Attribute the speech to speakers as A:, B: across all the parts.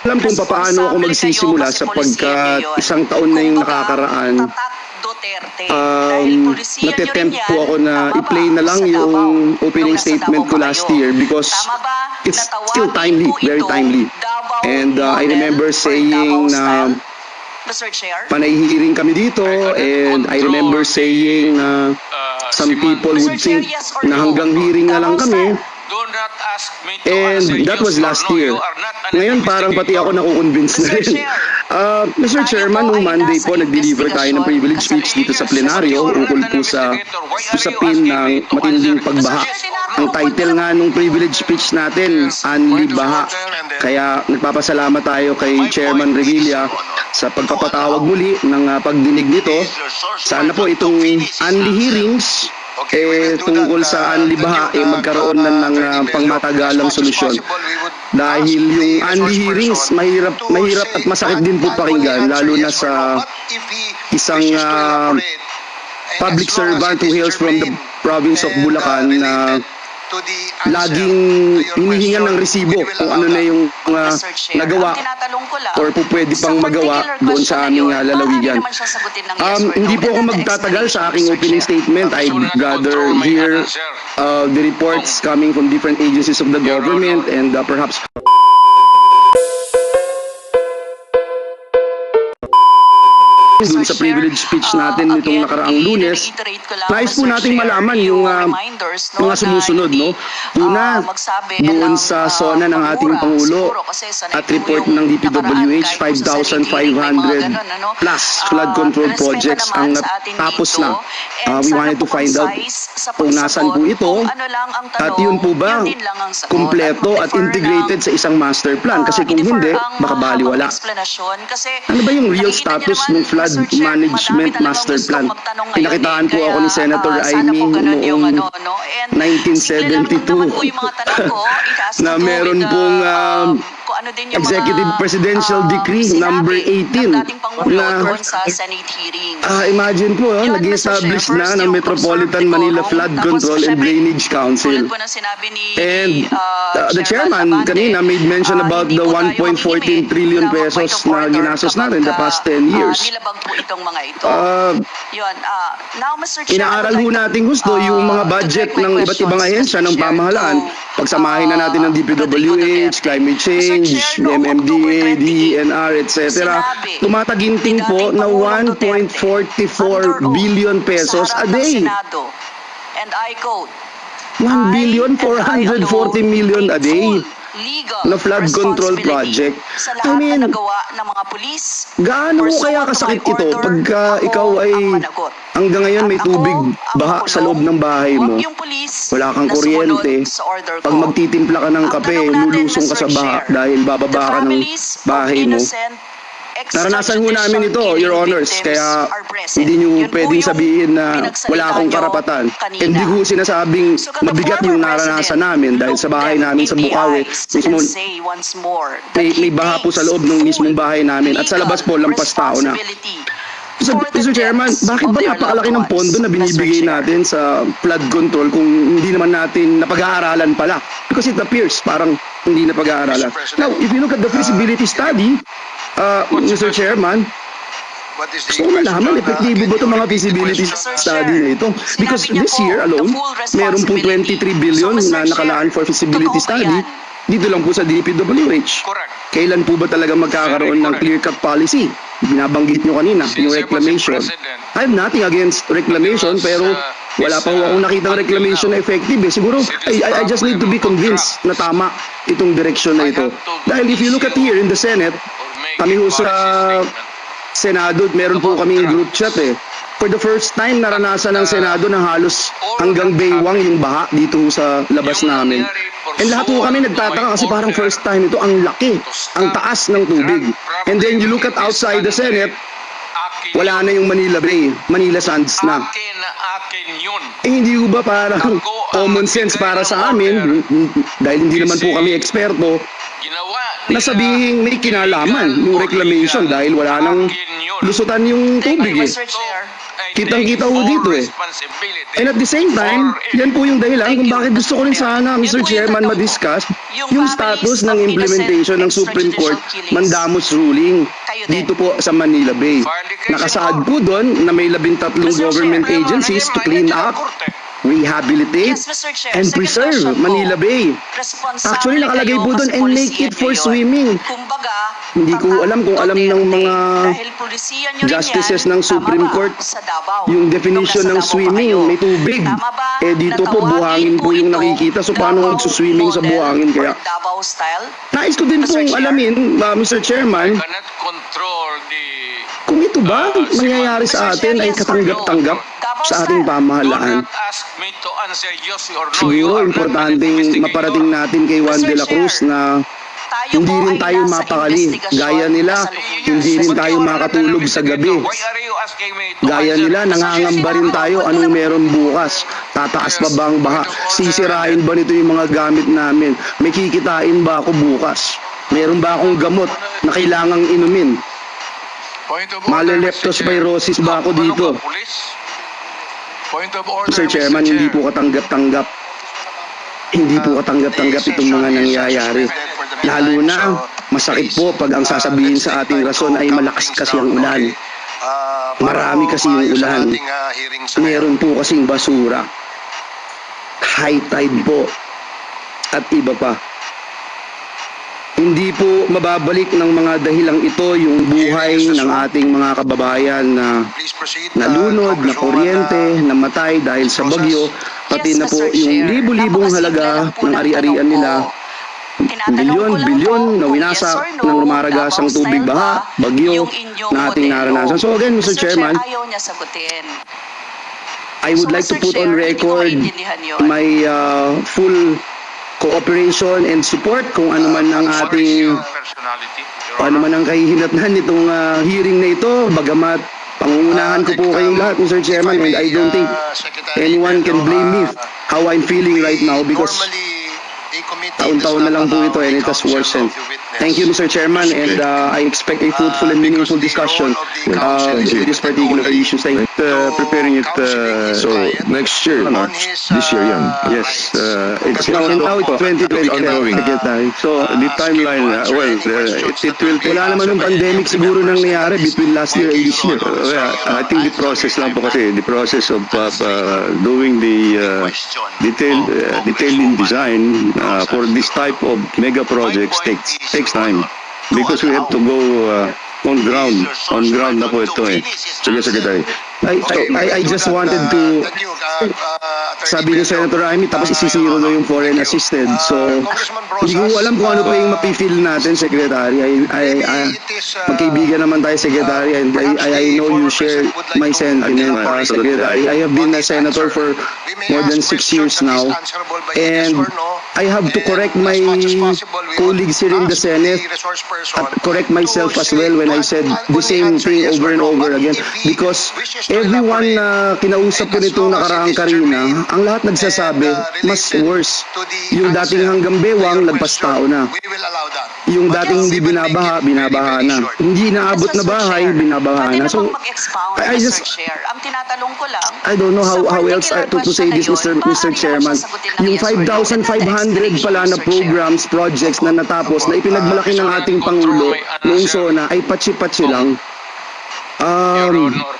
A: alam kung paano ako magsisimula sapagkat isang taon na yung nakakaraan. Natitempt po ako na i-play na lang yung opening statement ko last year because it's still timely, very timely. And I remember saying na panay-hearing kami dito, and I remember saying na some people would think na hanggang hearing na lang kami. And that was last year. Ngayon parang pati ako nakukonvince na rin. Mr. Chairman, noong Monday po nag-deliver tayo ng privilege speech dito sa plenaryo ukol po sa usapin ng matinding pagbaha. Ang title nga nung privilege speech natin, Anli Baha. Kaya nagpapasalamat tayo kay Chairman Revilla sa pagpapatawag muli ng pagdinig nito. Sana po itong Anli hearings tungkol sa Anli Baha magkaroon na ng pangmatagalang solusyon. Dahil yung Anli hearings mahirap at masakit din po pakinggan, lalo na sa isang public servant who hails from the province of Bulacan na laging hinihingan ng resibo kung ano na yung nagawa or po pwede pang magawa doon sa aming lalawigan. Hindi po ako magtatagal sa aking opening statement. I'd rather hear the reports coming from different agencies of the government and perhaps dun sa privilege speech natin nitong nakaraang Lunes. Nais po nating malaman yung mga sumusunod, no? Una, doon sa SONA ng ating Pangulo at report ng DPWH, 5,500 plus flood control projects ang natapos na. We wanted to find out kung nasan po ito at yun po ba kumpleto at integrated sa isang master plan, kasi kung hindi, baka baliwala. Ano ba yung real status ng flood management master plan? Pinakitaan po ako ni Senator Amy noong 1972 na meron pong Executive Presidential Decree number 18 na imagine po, nag-establish na ng Metropolitan Manila Flood Control and Drainage Council. And the chairman kanina made mention about the 1.14 trillion pesos na ginastos natin the past 10 years. Inaaral ho natin gusto yung mga budget ng iba't ibang ahensya ng pamahalaan. Pagsamahin na natin ng DPWH, climate change, MMDA, DENR, etc. Tumataginting po na 1.44 billion pesos a day.
B: And I quote,
A: 1,440 million a day na flood control project. I mean, gaano mo kaya kasakit ito pagka ikaw ay hanggang ngayon may tubig baha sa loob ng bahay mo, wala kang kuryente, pag magtitimpla ka ng kape, lulusong ka sa baha dahil bababa ka ng bahay mo. Naranasan ho namin ito, Your Honors, kaya hindi nyo pwedeng sabihin na wala akong karapatan. Hindi ko sinasabing mabigat yung naranasan namin dahil sa bahay namin sa Bukawi, mismo, may baha po sa loob ng mismong bahay namin at sa labas po lampas tao na. Mr. Chairman, bakit ba napakalaki ng pondo na binibigay natin sa flood control kung hindi naman natin napag-aaralan pala? Because it appears parang hindi napag-aaralan. Now, if you look at the feasibility study, Mr. Chairman, gusto ko malaman, epektibo ba itong mga feasibility study na ito? Because this year alone, meron pong 23 billion na nakalaan for feasibility study dito lang po sa DPWH. Kailan po ba talaga magkakaroon ng clear-cut policy? Binabanggit nyo kanina, yung reclamation. I have nothing against reclamation, pero wala pa akong nakitang reclamation na effective. Siguro, I just need to be convinced na tama itong direksyon na ito. Dahil if you look at here in the Senate, kami ho sa Senado, meron po kaming group chat For the first time, naranasan ng Senado na halos hanggang baywang yung baha dito sa labas namin. And lahat po kami nagtataka kasi parang first time ito, ang laki, ang taas ng tubig. And then you look at outside the Senate, wala na yung Manila Bay, Manila Sands na. Hindi ko ba parang common sense para sa amin, dahil hindi naman po kami eksperto, na sabihin may kinalaman yung reclamation dahil wala nang lusutan yung tubig Kitang-kita ho dito eh. And at the same time, yan po yung dahilan kung bakit gusto ko rin sana, Mr. Chairman, ma-discuss yung status ng implementation ng Supreme Court Mandamus ruling dito po sa Manila Bay. Nakasaad po doon na may 13 government agencies to clean up, rehabilitate,
B: Yes, Mr. Chair.
A: and
B: Second
A: preserve
B: question po.
A: Manila Bay.
B: Responsable
A: Actually, nakalagay
B: kayo
A: po doon
B: kasi
A: and make
B: polisiyan
A: it for
B: nyo yun.
A: swimming.
B: Kumbaga,
A: Hindi ko alam kung alam ng mga
B: dahil polisiyan nyo rin
A: justices
B: yan,
A: ng
B: tama
A: Supreme
B: ba?
A: Court,
B: Sa Davao.
A: yung definition
B: Nung
A: ng
B: nasa Davao pa
A: swimming,
B: kayo.
A: may tubig.
B: Tama ba?
A: Eh dito po,
B: Natawagin
A: buhangin po yung
B: ito
A: nakikita. So paano
B: Davao
A: magsuswimming sa
B: model
A: buhangin? Kaya
B: or Davao style?
A: nais ko din
B: Mr.
A: pong
B: Chair.
A: alamin, Mr. Chairman,
C: Cannot control the
A: kung ito ba mangyayari sa atin ay katanggap-tanggap sa ating pamahalaan.
C: Do not ask me to answer yes or no. You
A: Siguro
C: are not an
A: importanteng
C: investigator.
A: maparating natin kay Juan
B: Mr.
A: de la Cruz
B: Chair.
A: na
B: Tayo
A: hindi
B: po
A: rin
B: ay
A: tayo
B: nasa
A: mapakali.
B: investigasyon
A: Gaya nila,
B: kasalukuyan.
A: hindi rin tayo
C: You are not an
A: makatulog sa gabi.
C: investigator. Why are you asking me to
A: Gaya
C: answer?
A: nila, nangangamba rin tayo anong meron bukas. Tataas pa ba ang baha? Sisirain ba nito yung mga gamit namin? May kikitain ba ako bukas? Meron ba akong gamot na kailangang inumin?
C: Point of order,
A: Male-leptospirosis ba ako
C: Ano
A: dito?
C: ba, police? Point of order,
A: Mr. Chairman,
C: Chair.
A: hindi po katanggap-tanggap. Hindi po katanggap-tanggap itong mga nangyayari. Lalo na, masakit po pag ang sasabihin sa ating rason ay malakas kasi ang ulan. Marami kasi yung ulan. Meron po kasing basura. High tide po. At iba pa. Hindi po mababalik ng mga dahilang ito yung buhay ng ating mga kababayan na nalunod, na kuryente, namatay dahil sa bagyo, pati na po yung libo-libong halaga ng ari-arian nila, bilyon-bilyon na winasak ng rumaragasang tubig baha, bagyo na ating naranasan. So again, Mr. Chairman,
B: ayaw niya sagutin.
A: I would like to
B: Mr.
A: put on
B: Chair, hindi ko
A: record
B: maintindihan yun.
A: my full cooperation and support kung ano man ang ating
C: Personality, Your
A: ano
C: Honor.
A: man ang kahihinatnan nitong hearing na ito, bagamat pangungunahan ko po kayong lahat, Mr. Chairman, and I don't think anyone can blame me how I'm feeling right now because taon-taon na lang po ito and it has worsened. Thank you, Mr. Chairman, and I expect a fruitful and meaningful discussion with this particular issue. Thank you.
D: Preparing it so next year, this year yan.
A: Yes,
D: It's
A: now it's 2020.
D: ongoing.
A: So,
D: The timeline, it will take.
A: wala naman ng pandemic siguro nang nangyari between last year and this year.
D: I think the process lang po kasi, the process of doing the detailed design for this type of mega projects takes time because we have to go on ground na po ito eh. Sige, Secretary.
A: I just wanted to sabi ni Senator Raimi tapos isisiro daw yung foreign assisted. So, hindi ko alam kung ano pa yung mapifeel natin, Secretary. Magkaibigan naman tayo, Secretary, and I know you share my sentiment, Secretary. I have been a senator for more than 6 years now, and I have to correct my colleagues here in the Senate at correct myself as well when I said the same thing over and over again because everyone na kinausap ko nitong nakaraang Karina, ang lahat nagsasabi, mas worse. Yung dating hanggang bewang, lagpas tao na. Yung dating hindi binabaha, binabaha na. Hindi naabot na bahay, binabaha na. So, I just,
B: ang tinatanong ko lang,
A: I don't know how else to say this, Mr. Chairman. Yung 5,500 pala na programs, projects na natapos, na ipinagmalaki ng ating Pangulo noong SONA, ay patsi-patsi lang.
C: Your Honor.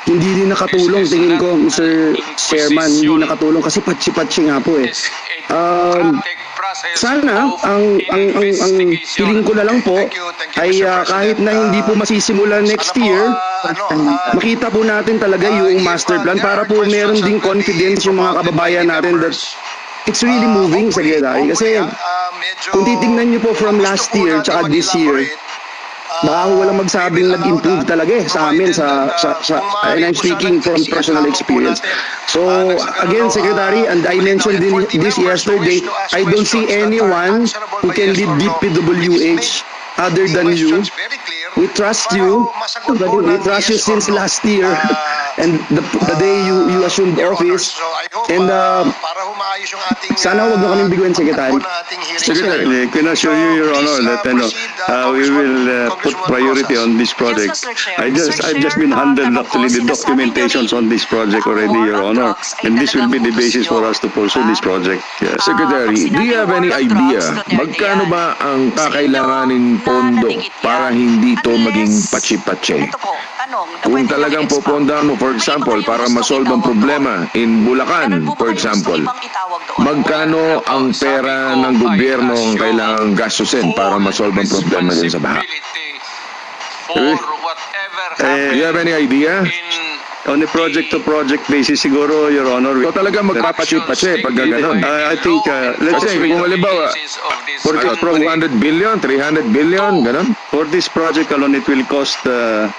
A: Hindi din nakatulong, tingin ko, Mr. Chairman, hindi nakatulong kasi patsi-patsi nga po eh.
C: Is a democratic process
A: Sana
C: of
A: ang feeling ko na lang po ay kahit na hindi po masisimulan next year, makita po natin talaga yung master plan para po meron ding confidence yung mga kababayan natin that it's really moving, Secretary. Kasi kung titingnan niyo po from last year tsaka this year, baka walang magsabing nag-improve talaga eh sa amin and I'm speaking from personal experience. So again, Secretary, and I mentioned this yesterday, I don't see anyone who can lead DPWH other than you. We trust you. We trust you since last year. And the day you assumed office, and
E: para humaayos yung ating
A: sana huwag na kaming biguin, Secretary.
D: Secretary, can I assure you, Your Honor, that we will put priority on this project.
B: Mr. Chair.
D: I've just been handed actually the documentations on this project already, Your Honor, and this will be the basis for us to pursue this project. Yes.
F: Secretary, do you have any idea magkano ba ang kakailanganin pondo para hindi to maging patsi-patsi?
B: Ito po, tanong. na
F: Kung
B: pwede
F: talagang
B: namin i-expand.
F: popondahan mo, for
B: Ano
F: example,
B: ba yung
F: para
B: gustong
F: masolve ang
B: itawag
F: problema in
B: Meron
F: Bulacan,
B: po ba
F: for
B: kayong
F: example,
B: gustong ibang itawag doon?
F: magkano ang pera ng gobyerno ang kailangang gastusin para masolve ang problema din sa baha?
C: For whatever
F: Do you have any idea?
D: On a project-to-project basis, siguro, Your Honor.
F: So talagang magpapatsi-patsi pag gano'n.
D: I think, let's
F: Kasi
D: say,
F: kung halimbawa, for
D: Ano,
F: 200 billion, 300 billion, gano'n?
D: for this project alone, it will cost 130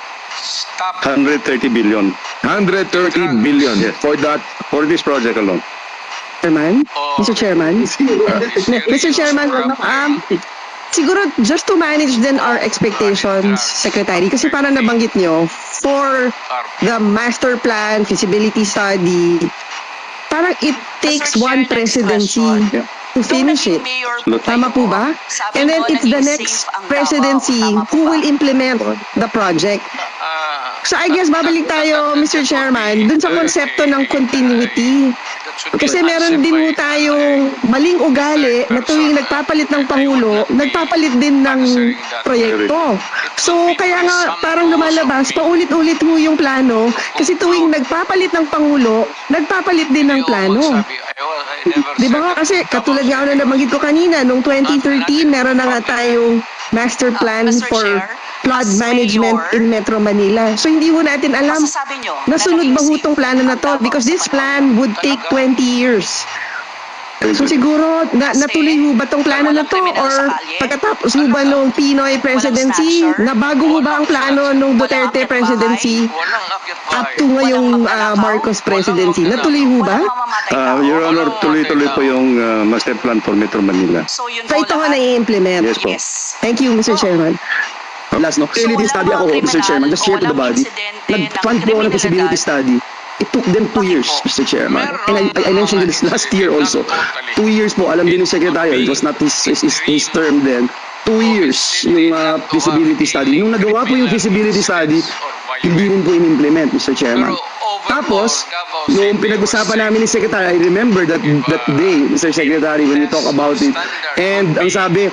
D: billion
F: 130 billion for that.
D: for this project alone.
G: Chairman? Mr. Chairman? Mr. Chairman, siguro just to manage then our expectations, Secretary, kasi parang nabanggit nyo, for the master plan, feasibility study, parang it takes
B: Mr.
G: one
B: Chair, next
G: presidency
B: question.
G: to finish it. Tama po ba? And then it's the next presidency who will implement the project. So I guess babalik tayo, Mr. Chairman, dun sa konsepto ng continuity. Kasi meron din mo tayong maling ugali na tuwing nagpapalit ng Pangulo, nagpapalit din ng proyekto. So kaya nga parang lumalabas, paulit-ulit mo yung plano kasi tuwing nagpapalit ng Pangulo, nagpapalit din ng plano. Di ba nga kasi katulad nga na nabanggit ko kanina, noong 2013 meron na nga tayong master plan
B: Mr.
G: for
B: Chair,
G: flood
B: as
G: management
B: mayor,
G: in Metro Manila. So hindi ho natin alam
B: masasabi nyo
G: nasunod
B: na
G: ba ho
B: naging
G: tong plano na to
B: safe
G: because this
B: ang
G: plan would take 20 years. So siguro natuloy ho ba tong plano na to or pagkatapos ho ba nung Pinoy presidency na bago ho ba ang plano nung Duterte presidency up to ngayong Marcos presidency? Natuloy ho ba?
D: Your Honor, tuloy-tuloy po yung master plan for Metro Manila.
B: So yun
G: So ito ho na-i-implement.
D: Yes po.
B: Yes.
G: Thank you, Mr. Chairman.
A: Last, no? Feasibility study ako, Mr. Chairman, just share to the body. Nag-fund po ako ng feasibility study. It took them 2 years, Mr. Chairman. And I mentioned this last year also. 2 years po, alam din ng Secretary, it was not his term then. 2 years yung feasibility study. Yung nagawa po yung feasibility study, hindi rin po in-implement, Mr. Chairman. Tapos, noong pinag-usapan namin ni Secretary, I remember that day, Mr. Secretary, when we talk about it. And ang sabi,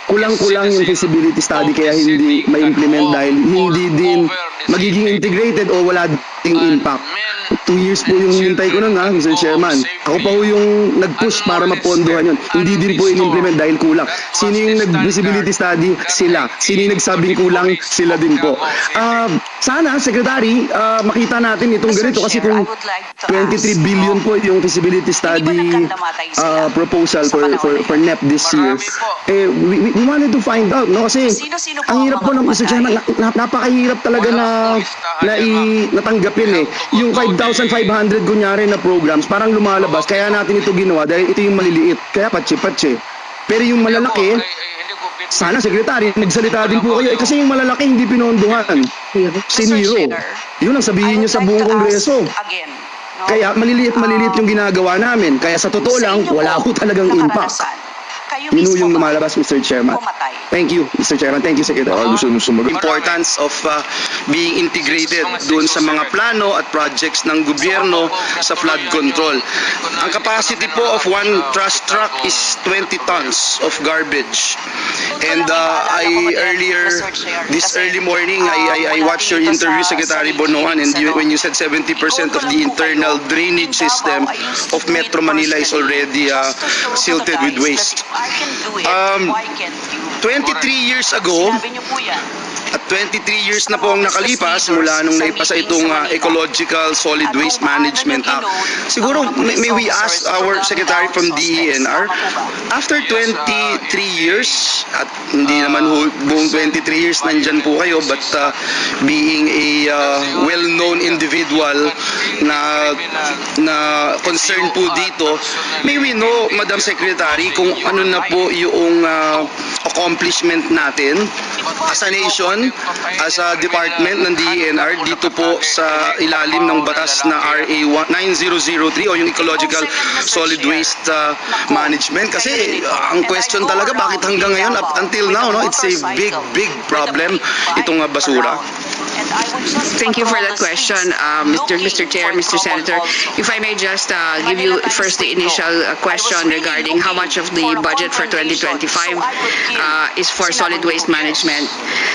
A: kulang-kulang yung feasibility study kaya hindi ma-implement dahil hindi din magiging integrated o wala ding impact. 2 years po yung hintay ko nun Mr. Chairman. Ako pa po yung nag-push para mapondohan yun. Hindi din po in-implement dahil kulang. Sino yung nag-feasibility study? Sila. Sino yung nagsabing kulang? Sila din po. Sana, Secretary, makita natin itong ganito kasi kung 23 billion po yung feasibility study proposal for NEP this year. We wanted to find out, no? Kasi ang hirap po ng Mr. Chairman, napakahirap talaga natanggapin eh. Yung 5,500 kunyari na programs, parang lumalabas. Kaya natin ito ginawa dahil ito yung maliliit. Kaya patsi-patsi. Pero yung malalaki, sana, Secretary, magsalita din po kayo. Kasi yung malalaki hindi pinondohan. Siniro. Yun ang sabihin nyo sa buong Kongreso. Kaya maliliit yung ginagawa namin. Kaya sa totoo lang, wala ko talagang impact. Yun yung lumalabas, Mr. Chairman. Thank you, Mr. Chairman. Thank you, Secretary.
F: Gusto mo sumagot?
A: Importance of being integrated doon sa mga plano at projects ng gobyerno sa flood control. Ang capacity po of one trash truck is 20 tons of garbage. And this early morning, I watched your interview, Secretary Bonoan, and when you said 70% of the internal drainage system of Metro Manila is already silted with waste. 23 years ago, at 23 years na po ang nakalipas mula nung naipasa itong Ecological Solid Waste Management Act. Siguro may we ask our Secretary from DENR, after 23 years, at hindi naman buong 23 years nandyan po kayo, but being a well-known individual na concerned po dito, may we know, Madam Secretary, kung ano na po yung accomplishment natin as a nation, as a department ng DENR, dito po sa ilalim ng batas na RA 9003 o yung Ecological Solid Waste Management. Kasi ang question talaga, bakit hanggang ngayon, up until now, no, it's a big problem, itong basura.
H: Thank you for that question, Mr. Chair, Mr. Senator. If I may just give you first the initial question regarding how much of the budget for 2025 is for solid waste management.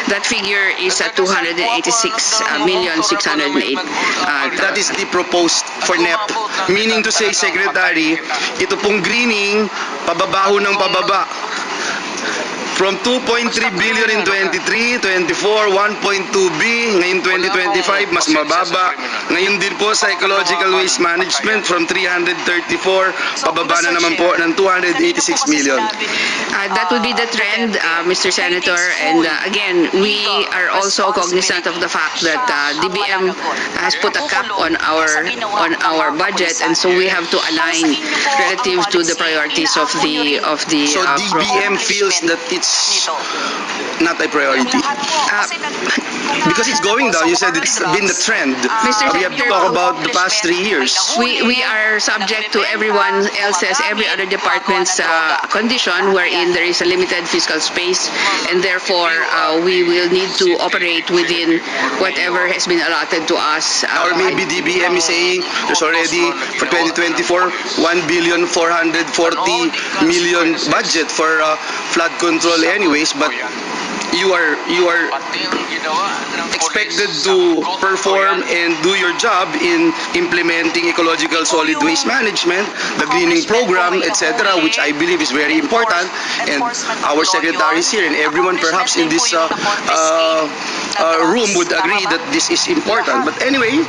H: That figure is at 286,608,000.
A: That is the proposed for NEP. Meaning to say, Secretary, ito pong greening, pababaho ng pababa. From 2.3 billion in 23, 24, 1.2 B, ngayon 2025, mas mababa. Ngayon din po sa ecological waste management, from 334, pababa na naman po ng 286 million.
H: That would be the trend, Mr. Senator. And again, we are also cognizant of the fact that DBM has put a cap on our budget, and so we have to align relative to the priorities of the
A: So DBM feels that it's not a priority. Because it's going down. You said it's been the trend.
H: Mr.
A: We have to talk about the past 3 years.
H: We are subject to everyone else's, every other department's condition wherein there is a limited fiscal space, and therefore we will need to operate within whatever has been allotted to us.
A: Or maybe DBM is saying there's already for 2024 1,440,000,000 budget for flood control anyways, but you are expected to perform and do your job in implementing ecological solid waste management, the greening program, etc., which I believe is very important, and our secretaries here and everyone perhaps in this room would agree that this is important. But anyway,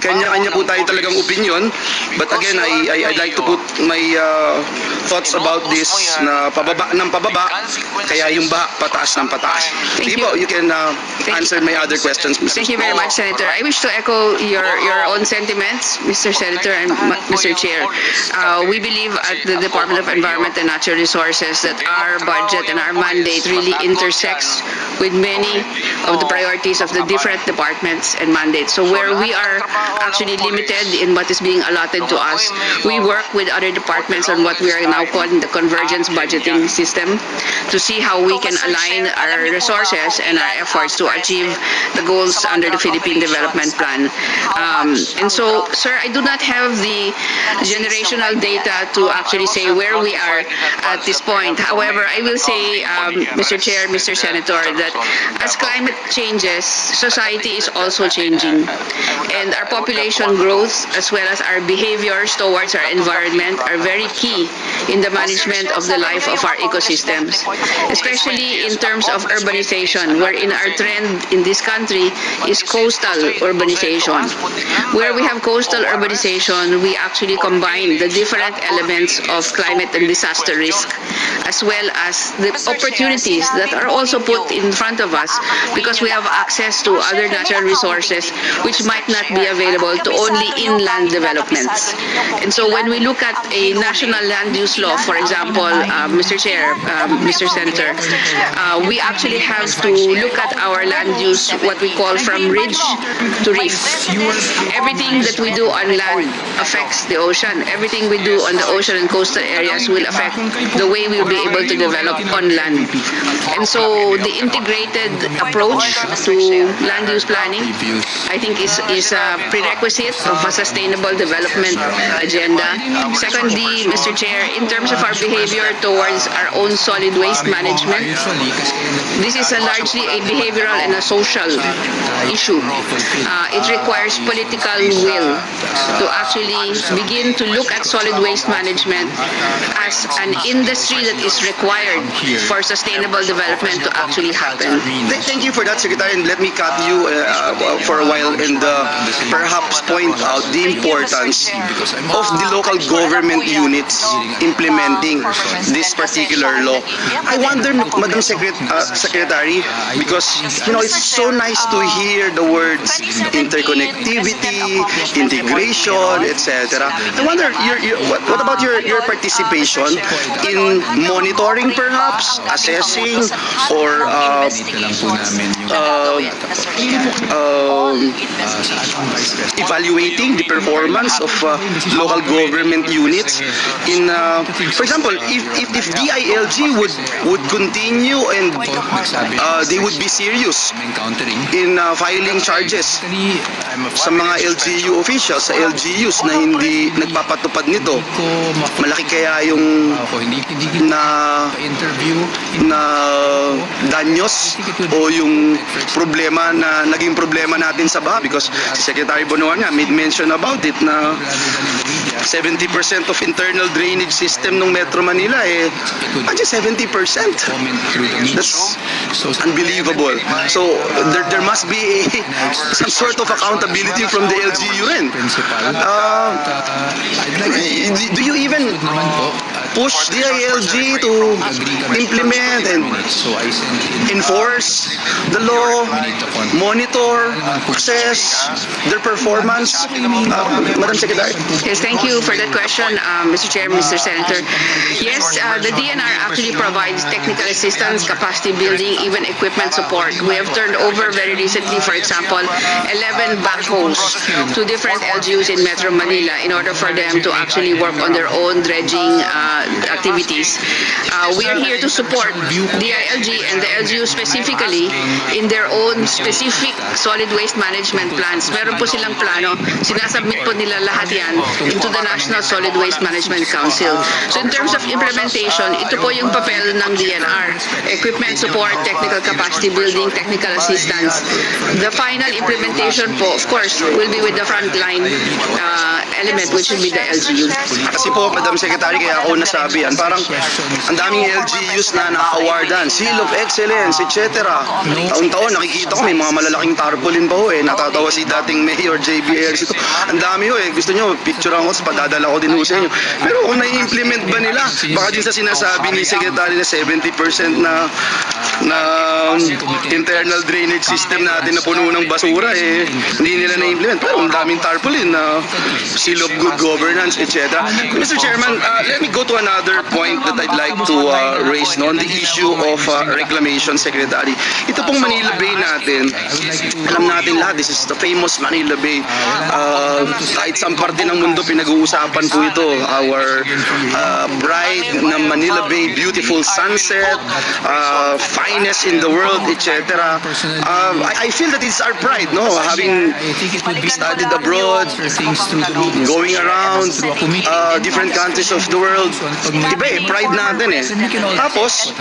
A: kanya-kanya po tayo talagang opinion, but again, I'd like to put my thoughts about this na pababa ng pababa, kaya yung baha pataas ng pataas. Sige po, you can answer my other questions.
H: Thank you very much, Senator. I wish to echo your own sentiments, Mr. Senator and Mr. Chair. We believe at the Department of Environment and Natural Resources that our budget and our mandate really intersects with many of the priorities of the different departments and mandates. So where we are actually limited in what is being allotted to us, we work with other departments on what we are now calling the convergence budgeting system to see how we can align our resources and our efforts to achieve the goals under the Philippine Development Plan. And so, sir, I do not have the generational data to actually say where we are at this point. However, I will say, Mr. Chair, Mr. Senator, that as climate changes, society is also changing. And our population growth, as well as our behaviors towards our environment, are very key in the management of the life of our ecosystems, especially in terms of urbanization, wherein our trend in this country is coastal urbanization. Where we have coastal urbanization, we actually combine the different elements of climate and disaster risk, as well as the opportunities that are also put in front of us because we have access to other natural resources which might not be available to only inland developments. And so when we look at a national land use law, for example, Mr. Chair, Mr. Senator, we actually have to look at our land use, what we call from ridge to reef. Everything that we do on land affects the ocean. Everything we do on the ocean and coastal areas will affect the way we'll be able to develop on land. And so the integrated approach to land use planning, I think, is a prerequisite of a sustainable development agenda. Secondly, Mr. Chair, in terms of our behavior towards our own solid waste management, this is largely a behavioral and a social issue. It requires political will to actually begin to look at solid waste management as an industry that is required for sustainable development to actually happen.
A: Thank you for for that, Secretary, and let me cut you for a while and perhaps point out the importance of the local government units implementing this particular law. I wonder, Madam Secretary, because it's so nice to hear the words interconnectivity, integration, etc. I wonder, what about your participation in monitoring, perhaps assessing, or evaluating the performance of local government units in, for example, if DILG would continue and they would be serious in filing charges sa mga LGU officials, sa LGUs na hindi nagpapatupad nito, malaki kaya yung na danyos o yung problema na naging problema natin sa baha, because si Secretary Bonoan nga made mention about it na 70% of internal drainage system ng Metro Manila just 70%. That's unbelievable. So there must be some sort of accountability from the LGU rin. Do you even push the ILG to implement and enforce the law, monitor, assess their performance? Madam Secretary.
H: Yes, thank you for that question, Mr. Chair, Mr. Senator. Yes, the DNR actually provides technical assistance, capacity building, even equipment support. We have turned over very recently, for example, 11 backhoes to different LGUs in Metro Manila in order for them to actually work on their own dredging activities. We are here to support the ILG and the LGU specifically in their own specific solid waste management plans. Meron po silang plano, sinasubmit po nila lahat yan into the National Solid Waste Management Council. So in terms of implementation, ito po yung papel ng DNR. Equipment support, technical capacity building, technical assistance. The final implementation po, of course, will be with the frontline element, which will be the LGU.
A: Kasi po, Madam Secretary, kaya ako nasabi parang ang daming LGUs na naka-awardan, Seal of Excellence, etc. Taon-taon, nakikita ko may mga malalaking tarpaulin pa natatawa si dating Mayor JB Ayers ito. Ang dami gusto nyo, picturean ko, padadala ko din sa inyo. Pero kung na-implement ba nila, baka din sa sinasabi ni Secretary na 70% na internal drainage system natin na puno ng basura, hindi nila na-implement. Pero ang daming tarpaulin na Seal of Good Governance, etc. Mr. Chairman, let me go to another point that I'd like to raise on the issue of reclamation, Secretary. Ito pong Manila Bay natin, alam natin lahat, this is the famous Manila Bay. Kahit saan parte ng mundo pinag-uusapan po ito. Our bride na Manila Bay, beautiful sunset, finest in the world, etc. I feel that it's our pride, no? Having studied abroad, going around different countries of the world, iba pride natin Tapos,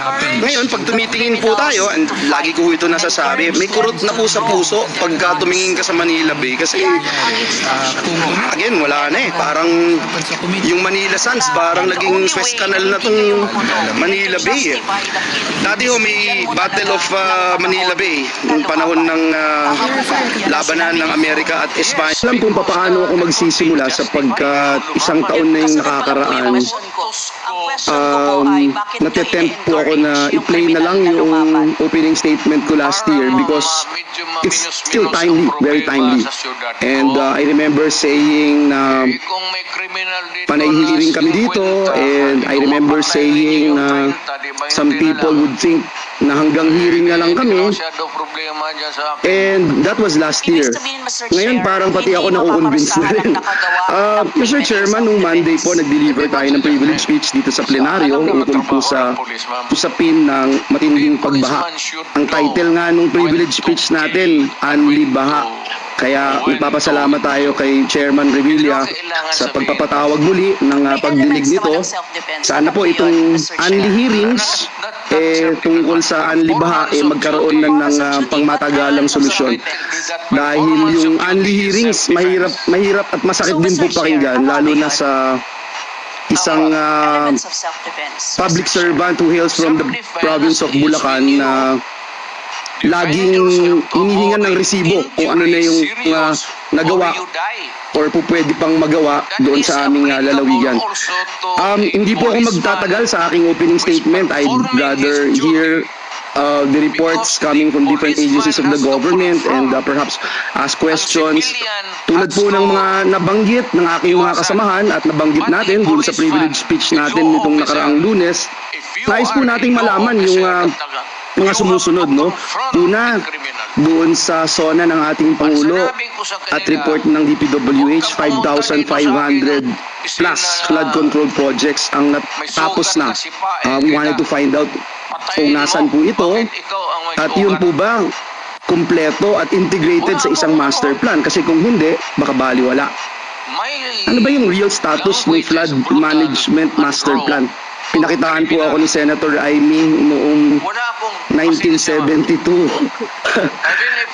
A: ngayon, pag tumitingin po tayo, and lagi ko ito nasasabi, may kurot na po sa puso pagka tumingin ka sa Manila Bay. Kasi, again, wala na Parang yung Manila Sands, parang naging Suez Canal na tong Manila Bay Dati may Battle of Manila Bay, noong panahon ng labanan ng Amerika at Espanya.
D: Alam kung paano ako magsisimula sapagkat isang taon na yung nakakaraan. Natetempt po ako na i-play na lang yung opening statement ko last year because it's still timely, very timely. And I remember saying na panay-hearing kami dito, and I remember saying na some people would think na hanggang hearing na lang kami. And that was last year. Ngayon parang pati ako nakukonvince na rin. Mr. Chairman, nung Monday po nag-deliver tayo ng privilege speech dito sa plenaryo ukol po sa usapin ng matinding pagbaha. Ang title nga nung privilege speech natin, Anli Baha. Kaya nagpapasalamat tayo kay Chairman Revilla sa pagpapatawag muli ng pagdinig nito. Sana po itong Anli hearings tungkol sa Anli Baha magkaroon ng pangmatagalang solusyon. Dahil yung Anli hearings mahirap at masakit din po pakinggan, lalo na sa isang public servant who hails from the province of Bulacan na
A: laging hinihingan ng resibo kung ano na yung nagawa or po pwede pang magawa doon sa aming lalawigan. Hindi po ako magtatagal sa aking opening statement. I'd rather hear the reports coming from different agencies of the government and perhaps ask questions tulad po ng mga nabanggit ng aking mga kasamahan at nabanggit natin doon sa privilege speech natin nitong nakaraang Lunes. Nais po nating malaman yung mga sumusunod, no? Una, doon sa SONA ng ating Pangulo at report ng DPWH, 5,500 plus flood control projects ang natapos na. We wanted to find out kung nasan po ito at yun po ba kumpleto at integrated sa isang master plan, kasi kung hindi, baka baliwala. Ano ba yung real status ng flood management master plan? Pinakitaan po ako ni Senator Amy noong 1972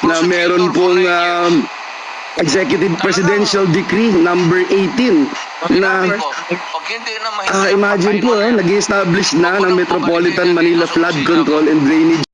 A: na meron pong Executive Presidential Decree number 18 na imagine po nag-establish na ng Metropolitan Manila Flood Control and Drainage